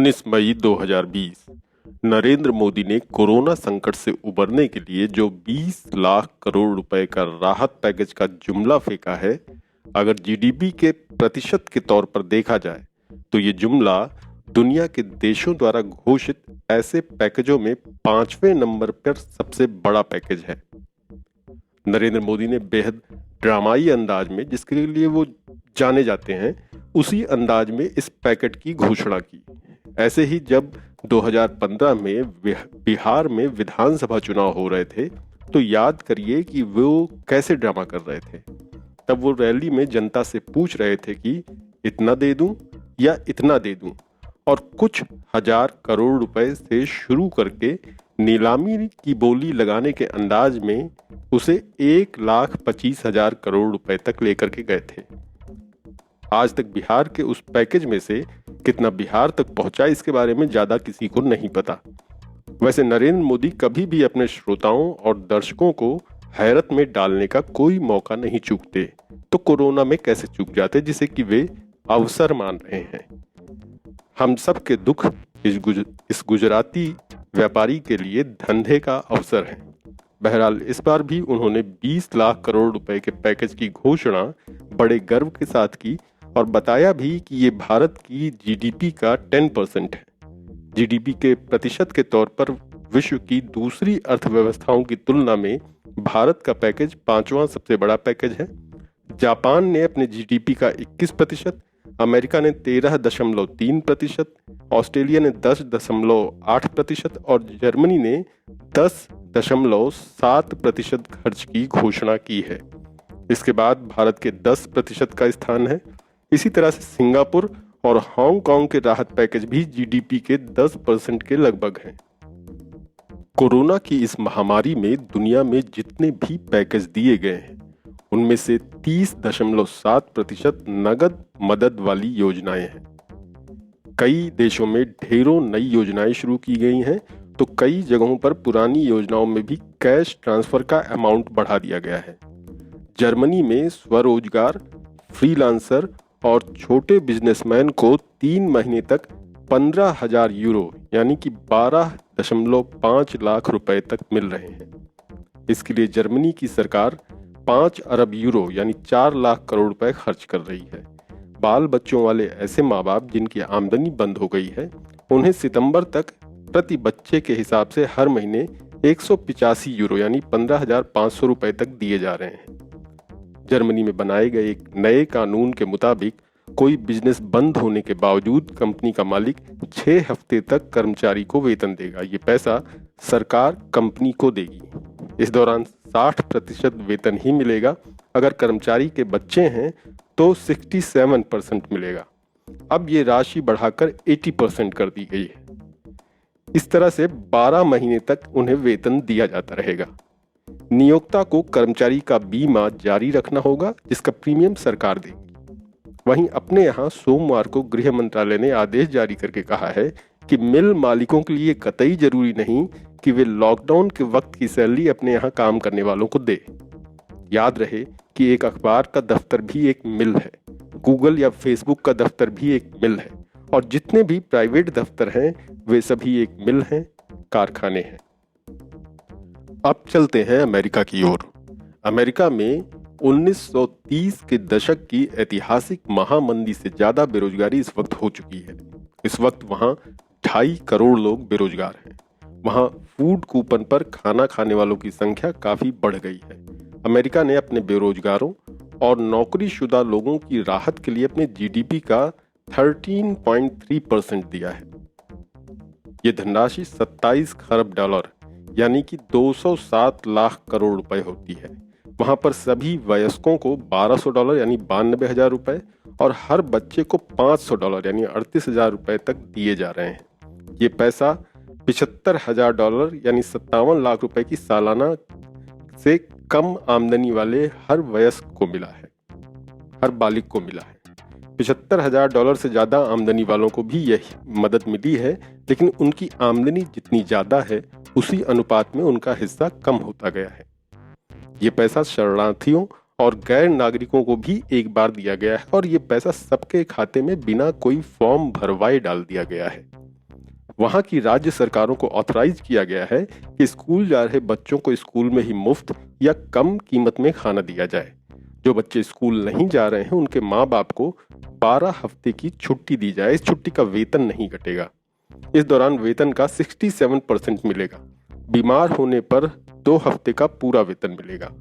19 मई 2020 नरेंद्र मोदी ने कोरोना संकट से उबरने के लिए जो 20 लाख करोड़ रुपए का राहत पैकेज का जुमला फेंका है, अगर जीडीपी के प्रतिशत के तौर पर देखा जाए तो ये जुमला दुनिया के देशों द्वारा घोषित ऐसे पैकेजों में 5वें नंबर पर सबसे बड़ा पैकेज है। नरेंद्र मोदी ने बेहद ड्रामाई अंदाज में, जिसके लिए वो जाने जाते हैं, उसी अंदाज में इस पैकेज की घोषणा की। ऐसे ही जब 2015 में बिहार में विधानसभा चुनाव हो रहे थे तो याद करिए कि वो कैसे ड्रामा कर रहे थे। तब वो रैली में जनता से पूछ रहे थे कि इतना दे दूं या इतना दे दूं, और कुछ हजार करोड़ रुपए से शुरू करके नीलामी की बोली लगाने के अंदाज में उसे 1,25,000 करोड़ रुपए तक लेकर के गए थे। आज तक बिहार के उस पैकेज में से कितना बिहार तक पहुंचा, इसके बारे में ज्यादा किसी को नहीं पता। वैसे नरेंद्र मोदी कभी भी अपने श्रोताओं और दर्शकों को हैरत में डालने का कोई मौका नहीं चूकते, तो कोरोना में कैसे चूक जाते, जिसे कि वे अवसर मान रहे हैं। हम सब के दुख इस गुजराती व्यापारी के लिए धंधे का अवसर है। बहरहाल इस बार भी उन्होंने 20 लाख करोड़ रुपए के पैकेज की घोषणा बड़े गर्व के साथ की और बताया भी कि ये भारत की जीडीपी का 10% है। जीडीपी के प्रतिशत के तौर पर विश्व की दूसरी अर्थव्यवस्थाओं की तुलना में भारत का पैकेज 5वां सबसे बड़ा पैकेज है। जापान ने अपने जीडीपी का 21%, अमेरिका ने 13.3%, ऑस्ट्रेलिया ने 10.8% और जर्मनी ने 10.7% खर्च की घोषणा की है। इसके बाद भारत के 10% का स्थान है। इसी तरह से सिंगापुर और हांगकांग के राहत पैकेज भी जीडीपी के 10% के लगभग हैं। कोरोना की इस महामारी में दुनिया में जितने भी पैकेज दिए गए हैं, उनमें से 30.7% नगद मदद वाली योजनाएं हैं। कई देशों में ढेरों नई योजनाएं शुरू की गई हैं, तो कई जगहों पर पुरानी योजनाओं में भी कैश ट्रांसफर का अमाउंट बढ़ा दिया गया है। जर्मनी में स्वरोजगार, फ्रीलांसर और छोटे बिजनेसमैन को 3 महीने तक 15,000 यूरो यानी कि 12.5 लाख रुपए तक मिल रहे हैं। इसके लिए जर्मनी की सरकार 5 अरब यूरो यानी 4 लाख करोड़ रुपए खर्च कर रही है। बाल बच्चों वाले ऐसे माँ बाप जिनकी आमदनी बंद हो गई है, उन्हें सितंबर तक प्रति बच्चे के हिसाब से हर महीने 185 यूरो यानी 15,500 रुपए तक दिए जा रहे हैं। जर्मनी में बनाए गए एक नए कानून के मुताबिक कोई बिजनेस बंद होने के बावजूद कंपनी का मालिक 6 हफ्ते तक कर्मचारी को वेतन देगा। ये पैसा सरकार कंपनी को देगी। इस दौरान 60% वेतन ही मिलेगा। अगर कर्मचारी के बच्चे हैं तो 67% मिलेगा। अब ये राशि बढ़ाकर 80% कर दी गई है। इस तरह से 12 महीने तक उन्हें वेतन दिया जाता रहेगा। नियोक्ता को कर्मचारी का बीमा जारी रखना होगा, जिसका प्रीमियम सरकार देगी। वहीं अपने यहाँ सोमवार को गृह मंत्रालय ने आदेश जारी करके कहा है कि मिल मालिकों के लिए कतई जरूरी नहीं कि वे लॉकडाउन के वक्त की सैलरी अपने यहाँ काम करने वालों को दे। याद रहे कि एक अखबार का दफ्तर भी एक मिल है, गूगल या फेसबुक का दफ्तर भी एक मिल है, और जितने भी प्राइवेट दफ्तर हैं वे सभी एक मिल हैं, कारखाने हैं। अब चलते हैं अमेरिका की ओर। अमेरिका में 1930 के दशक की ऐतिहासिक महामंदी से ज्यादा बेरोजगारी इस वक्त हो चुकी है। इस वक्त वहां 2.5 करोड़ लोग बेरोजगार हैं। वहां फूड कूपन पर खाना खाने वालों की संख्या काफी बढ़ गई है। अमेरिका ने अपने बेरोजगारों और नौकरीशुदा लोगों की राहत के लिए अपने जीडीपी का 13.3% दिया है। ये धनराशि 27 खरब डॉलर यानी कि 207 लाख करोड़ रुपए होती है। वहां पर सभी वयस्कों को $1,200 यानी 92,000 रुपए और हर बच्चे को $500 यानी 38,000 रुपए तक दिए जा रहे हैं। ये पैसा $75,000 यानी 57 लाख रुपए की सालाना से कम आमदनी वाले हर वयस्क को मिला है, हर बालिग को मिला है। $75,000 से ज्यादा आमदनी वालों को भी यही मदद मिली है, लेकिन उनकी आमदनी जितनी ज्यादा है उसी अनुपात में उनका हिस्सा कम होता गया है। ये पैसा शरणार्थियों और गैर नागरिकों को भी एक बार दिया गया है और ये पैसा सबके खाते में बिना कोई फॉर्म भरवाए डाल दिया गया है। वहां की राज्य सरकारों को ऑथराइज किया गया है कि स्कूल जा रहे बच्चों को स्कूल में ही मुफ्त या कम कीमत में खाना दिया जाए। जो बच्चे स्कूल नहीं जा रहे हैं उनके माँ बाप को 12 हफ्ते की छुट्टी दी जाए। इस छुट्टी का वेतन नहीं कटेगा। इस दौरान वेतन का 67% मिलेगा। बीमार होने पर 2 हफ्ते का पूरा वेतन मिलेगा।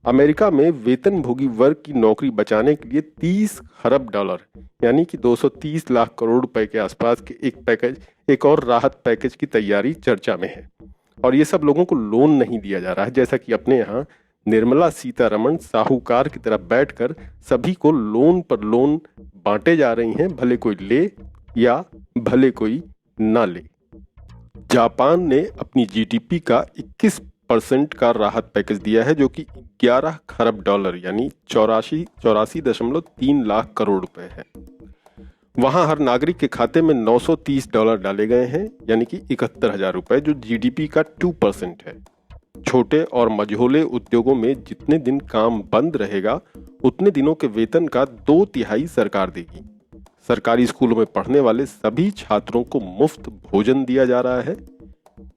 अमेरिका में वेतनभोगी वर्ग की नौकरी बचाने के लिए 30 खरब डॉलर यानी कि 230 लाख करोड़ रुपए के आसपास के एक और राहत पैकेज की तैयारी चर्चा में है। और ये सब लोगों को लोन नहीं दिया जा रहा है, जैसा कि अपने यहाँ निर्मला सीतारमण साहूकार की तरह बैठकर सभी को लोन पर लोन बांटे जा रही हैं, भले कोई ले या भले कोई ना ले। जापान ने अपनी जीडीपी का 21% का राहत पैकेज दिया है, जो कि 11 खरब डॉलर यानी 84.3 लाख करोड़ रुपए है। वहां हर नागरिक के खाते में $930 डाले गए हैं, यानी कि 71,000 रुपए, जो जीडीपी का 2% है। छोटे और मझोले उद्योगों में जितने दिन काम बंद रहेगा उतने दिनों के वेतन का 2/3 सरकार देगी। सरकारी स्कूलों में पढ़ने वाले सभी छात्रों को मुफ्त भोजन दिया जा रहा है।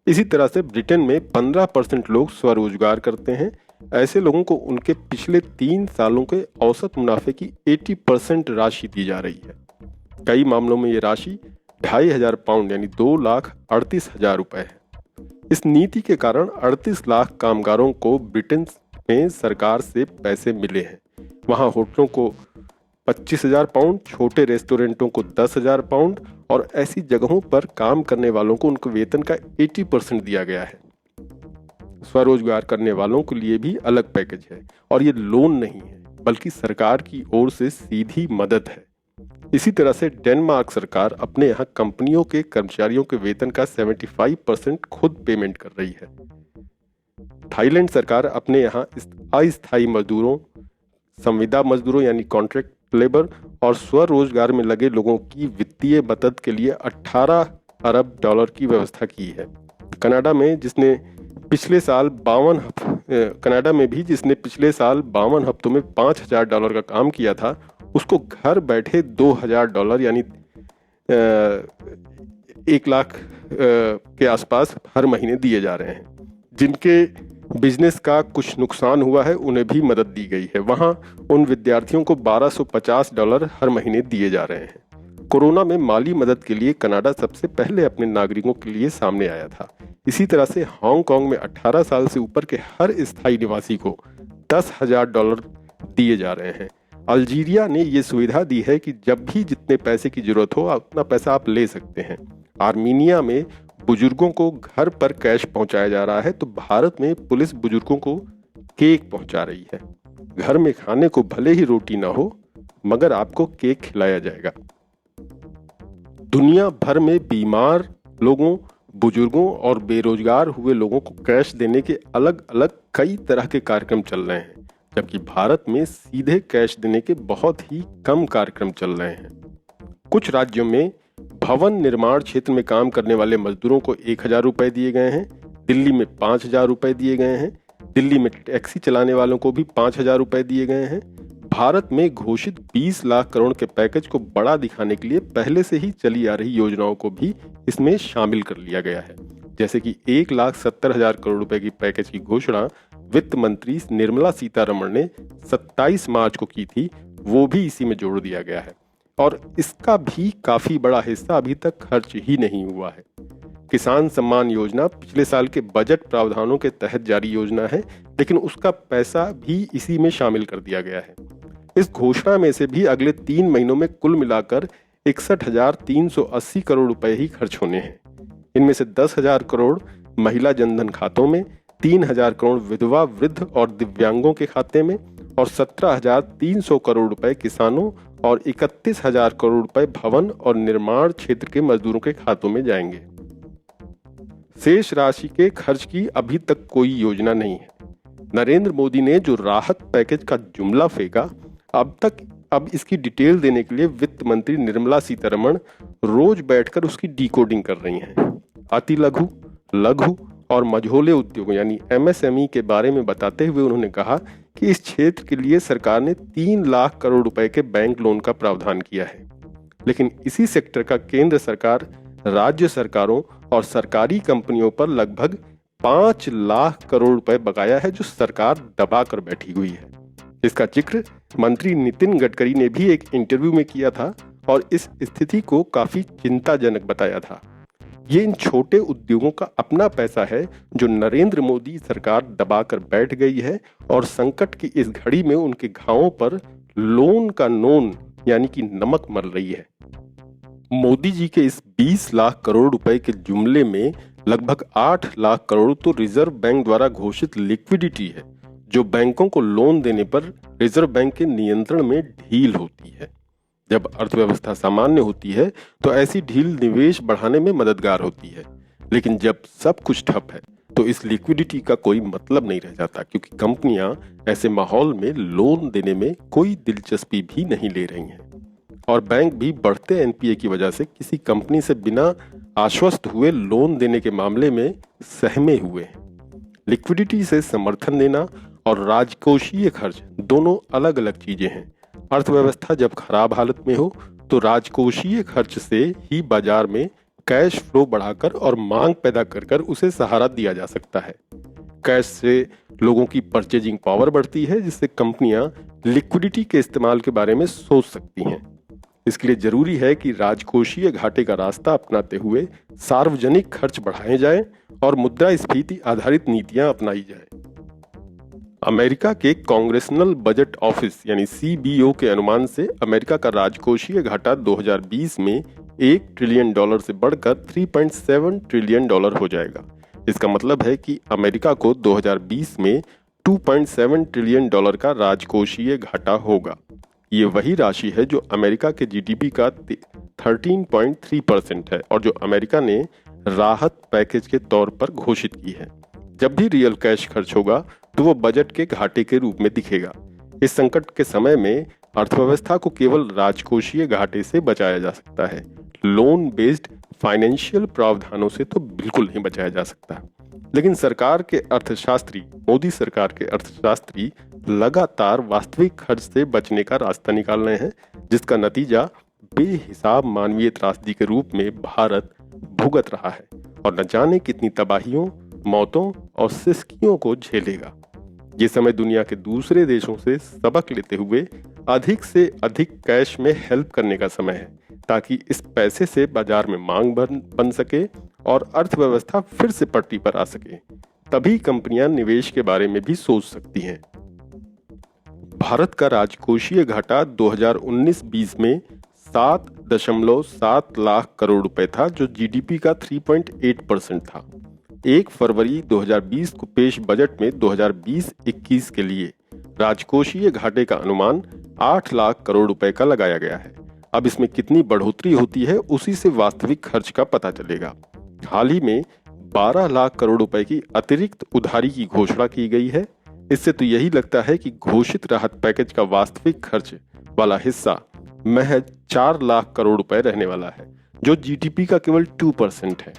इसी तरह से ब्रिटेन में 15% लोग स्वरोजगार करते हैं। ऐसे लोगों को उनके पिछले 3 सालों के औसत मुनाफे की 80% राशि दी जा रही है। कई मामलों में ये राशि 2,500 पाउंड यानी 2,38,000 रुपए है। इस नीति के कारण 38 लाख कामगारों को ब्रिटेन में सरकार से पैसे मिले हैं। वहाँ होटलों को 25,000 पाउंड, छोटे रेस्टोरेंटों को 10,000 पाउंड और ऐसी जगहों पर काम करने वालों को उनके वेतन का 80% दिया गया है। स्वरोजगार करने वालों के लिए भी अलग पैकेज है और ये लोन नहीं है बल्कि सरकार की ओर से सीधी मदद है। इसी तरह से डेनमार्क सरकार अपने यहाँ कंपनियों के कर्मचारियों के वेतन का 75% खुद पेमेंट कर रही है। थाईलैंड सरकार अपने यहाँ अस्थायी मजदूरों, संविदा मजदूरों यानी कॉन्ट्रैक्ट लेबर और स्वरोजगार में लगे लोगों की वित्तीय मदद के लिए 18 अरब डॉलर की व्यवस्था की है। कनाडा में भी जिसने पिछले साल 52 हफ्तों में $5,000 का काम किया था, उसको घर बैठे $2,000 यानी 1 लाख के आसपास हर महीने दिए जा रहे हैं। जिनके बिजनेस का कुछ नुकसान हुआ है उन्हें भी मदद दी गई है। वहाँ उन विद्यार्थियों को $1,250 हर महीने दिए जा रहे हैं। कोरोना में माली मदद के लिए कनाडा सबसे पहले अपने नागरिकों के लिए सामने आया था। इसी तरह से हांगकांग में 18 साल से ऊपर के हर स्थायी निवासी को $10,000 दिए जा रहे हैं। अल्जीरिया ने ये सुविधा दी है कि जब भी जितने पैसे की जरूरत हो उतना पैसा आप ले सकते हैं। आर्मीनिया में बुजुर्गों को घर पर कैश पहुंचाया जा रहा है, तो भारत में पुलिस बुजुर्गों को केक पहुंचा रही है। घर में खाने को भले ही रोटी ना हो मगर आपको केक खिलाया जाएगा। दुनिया भर में बीमार लोगों, बुजुर्गों और बेरोजगार हुए लोगों को कैश देने के अलग अलग कई तरह के कार्यक्रम चल रहे हैं, जबकि भारत में सीधे कैश देने के बहुत ही कम कार्यक्रम चल रहे हैं। कुछ राज्यों में भवन निर्माण क्षेत्र में काम करने वाले मजदूरों को 1,000 रुपए दिए गए हैं। दिल्ली में 5,000 रुपए दिए गए हैं। दिल्ली में टैक्सी चलाने वालों को भी 5,000 रुपए दिए गए हैं। भारत में घोषित 20 लाख करोड़ के पैकेज को बड़ा दिखाने के लिए पहले से ही चली आ रही योजनाओं को भी इसमें शामिल कर लिया गया है। जैसे कि 1,70,000 करोड़ रुपए की पैकेज की घोषणा वित्त मंत्री निर्मला सीतारमण ने 27 मार्च को की थी, वो भी इसी में जोड़ दिया गया है और इसका भी काफी बड़ा हिस्सा अभी तक खर्च ही नहीं हुआ है। किसान सम्मान योजना पिछले साल के बजट प्रावधानों के तहत जारी योजना है, लेकिन उसका पैसा भी इसी में शामिल कर दिया गया है। इस घोषणा में से भी अगले 3 महीनों में कुल मिलाकर 61,380 करोड़ रुपए ही खर्च होने हैं। इनमें से 10,000 करोड़ महिला जनधन खातों में, 3,000 करोड़ विधवा, वृद्ध और दिव्यांगों के खाते में और 17,300 करोड़ रुपए किसानों और 31,000 करोड़ रुपए भवन और निर्माण क्षेत्र के मजदूरों के खातों में जाएंगे। शेष राशि के खर्च की अभी तक कोई योजना नहीं है। नरेंद्र मोदी ने जो राहत पैकेज का जुमला फेंका, अब इसकी डिटेल देने के लिए वित्त मंत्री निर्मला सीतारमण रोज बैठकर उसकी डिकोडिंग कर रही हैं। अति लघु, लघु और मझोले उद्योगों यानी MSME के बारे में बताते हुए उन्होंने कहा कि इस क्षेत्र के लिए सरकार ने 3 लाख करोड़ रुपए के बैंक लोन का प्रावधान किया है, लेकिन इसी सेक्टर का केंद्र सरकार राज्य सरकारों और सरकारी कंपनियों पर लगभग 5 लाख करोड़ रुपए बकाया है जो सरकार दबा कर बैठी हुई है। इसका जिक्र मंत्री नितिन गडकरी ने भी एक इंटरव्यू में किया था और इस स्थिति को काफी चिंताजनक बताया था। ये इन छोटे उद्योगों का अपना पैसा है जो नरेंद्र मोदी सरकार दबा कर बैठ गई है और संकट की इस घड़ी में उनके घावों पर लोन का नोन यानी कि नमक मल रही है। मोदी जी के इस 20 लाख करोड़ रुपए के जुमले में लगभग 8 लाख करोड़ तो रिजर्व बैंक द्वारा घोषित लिक्विडिटी है, जो बैंकों को लोन देने पर रिजर्व बैंक के नियंत्रण में ढील होती है। जब अर्थव्यवस्था सामान्य होती है तो ऐसी ढील निवेश बढ़ाने में मददगार होती है, लेकिन जब सब कुछ ठप है तो इस लिक्विडिटी का कोई मतलब नहीं रह जाता, क्योंकि कंपनियां ऐसे माहौल में लोन देने में कोई दिलचस्पी भी नहीं ले रही हैं और बैंक भी बढ़ते एनपीए की वजह से किसी कंपनी से बिना आश्वस्त हुए लोन देने के मामले में सहमे हुए हैं। लिक्विडिटी से समर्थन देना और राजकोषीय खर्च दोनों अलग अलग चीजें हैं। अर्थव्यवस्था जब खराब हालत में हो तो राजकोषीय खर्च से ही बाजार में कैश फ्लो बढ़ाकर और मांग पैदा कर उसे सहारा दिया जा सकता है। कैश से लोगों की परचेजिंग पावर बढ़ती है, जिससे कंपनियां लिक्विडिटी के इस्तेमाल के बारे में सोच सकती हैं। इसके लिए जरूरी है कि राजकोषीय घाटे का रास्ता अपनाते हुए सार्वजनिक खर्च बढ़ाए जाएं और मुद्रास्फीति आधारित नीतियां अपनाई जाएं। अमेरिका के कांग्रेसनल बजट ऑफिस यानी सीबीओ के अनुमान से अमेरिका का राजकोषीय घाटा 2020 में $1 ट्रिलियन से बढ़कर $3.7 ट्रिलियन हो जाएगा। इसका मतलब है कि अमेरिका को 2020 में $2.7 ट्रिलियन का राजकोषीय घाटा होगा। ये वही राशि है जो अमेरिका के जीडीपी का 13.3% है और जो अमेरिका ने राहत पैकेज के तौर पर घोषित की है। जब भी रियल कैश खर्च होगा तो वो बजट के घाटे के रूप में दिखेगा। इस संकट के समय में अर्थव्यवस्था को केवल राजकोषीय घाटे से बचाया जा सकता है, लोन बेस्ड फाइनेंशियल प्रावधानों से तो बिल्कुल नहीं बचाया जा सकता। लेकिन सरकार के अर्थशास्त्री, मोदी सरकार के अर्थशास्त्री लगातार वास्तविक खर्च से बचने का रास्ता निकाल रहे हैं, जिसका नतीजा बेहिसाब मानवीय त्रासदी के रूप में भारत भुगत रहा है और न जाने कितनी तबाहियों, मौतों और सिसकियों को झेलेगा। ये समय दुनिया के दूसरे देशों से सबक लेते हुए अधिक से अधिक कैश में हेल्प करने का समय है, ताकि इस पैसे से बाजार में मांग बन सके और अर्थव्यवस्था फिर से पटरी पर आ सके। तभी कंपनियां निवेश के बारे में भी सोच सकती हैं। भारत का राजकोषीय घाटा 2019-20 में 7.7 लाख करोड़ रुपए था, जो जीडीपी का 3.8% था। 1 फरवरी 2020 को पेश बजट में 2020-21 के लिए राजकोषीय घाटे का अनुमान 8 लाख करोड़ रुपए का लगाया गया है। अब इसमें कितनी बढ़ोतरी होती है उसी से वास्तविक खर्च का पता चलेगा। हाल ही में 12 लाख करोड़ रुपए की अतिरिक्त उधारी की घोषणा की गई है। इससे तो यही लगता है कि घोषित राहत पैकेज का वास्तविक खर्च वाला हिस्सा महज 4 लाख करोड़ रुपए रहने वाला है, जो जीडीपी का केवल 2% है।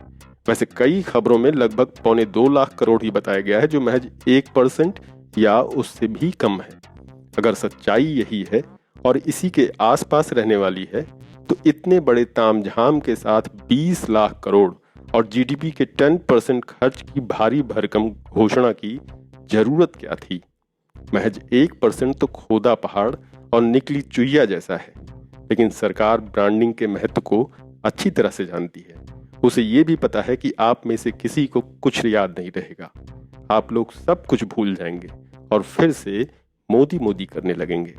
वैसे कई खबरों में लगभग 1.25 लाख करोड़ ही बताया गया है, जो महज 1% या उससे भी कम है। अगर सच्चाई यही है और इसी के आसपास रहने वाली है, तो इतने बड़े तामझाम के साथ 20 लाख करोड़ और जीडीपी के 10% खर्च की भारी भरकम घोषणा की जरूरत क्या थी? महज 1% तो खोदा पहाड़ और निकली चुईया जैसा है। लेकिन सरकार ब्रांडिंग के महत्व को अच्छी तरह से जानती है। उसे ये भी पता है कि आप में से किसी को कुछ याद नहीं रहेगा। आप लोग सब कुछ भूल जाएंगे और फिर से मोदी मोदी करने लगेंगे।